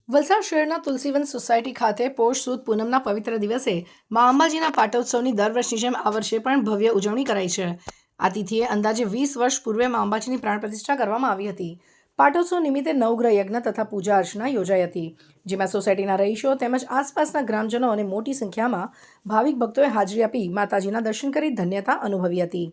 વલસાડ શહેરના તુલસીવન સોસાયટી ખાતે પોષ સુદ પૂનમના પવિત્ર દિવસે મા અંબાજીના પાટોત્સવની દર વર્ષની જેમ આ વર્ષે પણ ભવ્ય ઉજવણી કરાઈ છે। આ તિથિએ અંદાજે 20 વર્ષ પૂર્વે મા અંબાજીની પ્રાણ પ્રતિષ્ઠા કરવામાં આવી હતી। પાટોત્સવ નિમિત્તે નવગ્રહ યજ્ઞ તથા પૂજા અર્ચના યોજાઈ હતી, જેમાં સોસાયટીના રહીશો તેમજ આસપાસના ગ્રામજનો અને મોટી સંખ્યામાં ભાવિક ભક્તોએ હાજરી આપી માતાજીના દર્શન કરી ધન્યતા અનુભવી હતી।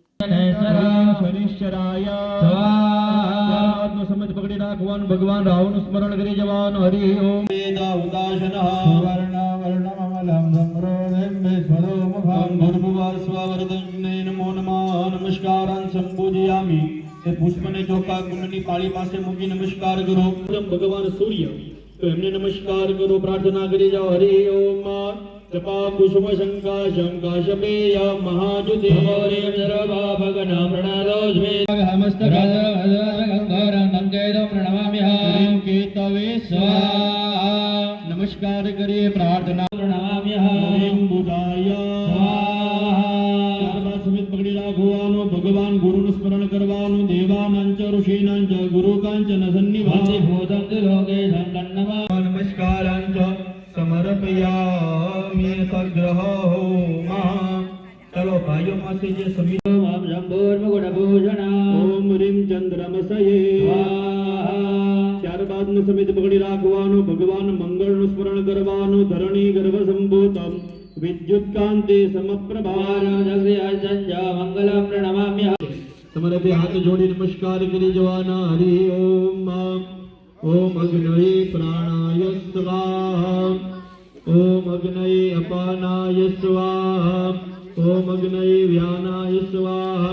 समझ पकड़ी राखवान भगवान रावण स्मरण करी जवान हरि ओम वेदा उदाशनः वर्ण वर्णमलम सम्रोधे स्वरो मुखं भूर्भुवः स्ववर्धन्ने नमो नमः नमस्कारान् संपूजयामि। એ પુષ્પને ચોકા કુંડની પાળી પાસે મૂકી નમસ્કાર કરો। ભગવાન સૂર્ય તો એમને નમસ્કાર કરો, પ્રાર્થના કરી જાઓ। હરિ ઓમ जपा पुष्प शंका शंकाशपेय महाजुति गौरीं सर्वा भगना प्रणतोस्मि हमस्तगंधरं गंगेदं प्रणमाम्यहं केतवे स्वाहा। नमस्कार करिए, प्रार्थना प्रणमाम्यहं बुधाय स्वाहा। ત્યારબાદ સમિત પકડી રાખવાનો, ભગવાન ગુરુનું સ્મરણ કરવાનું, દેવાનાં ચ ઋષીનાં ચ ગુરુકાંચન સન્નિભાતિ ભૂતં લોકે સંતન્નમઃ નમસ્કારાં ચ समर्पयामि सग्रहो मां। चलो भाइयों मासे जे सभी ओम शंभुर्मुकुटभूषण ओम ह्रीं चंद्रमसये स्वाहा। ત્યારબાદ નું સમિત પકડી રાખવાનું, ભગવાન મંગળનું સ્મરણ કરવાનું, ધરણી ગર્ભ સંભૂતમ વિદ્યુત કાંતિ સમપ્રભારમ જગદીર્જય મંગલમ પ્રણમામ્યહં। તમારે બે હાથ જોડી નમસ્કાર કરી જવાના। હરિ ઓમ ओम अग्नये प्राणाय स्वाहा ओम अग्नये अपानाय स्वाहा ओम अग्नये व्यानाय स्वाहा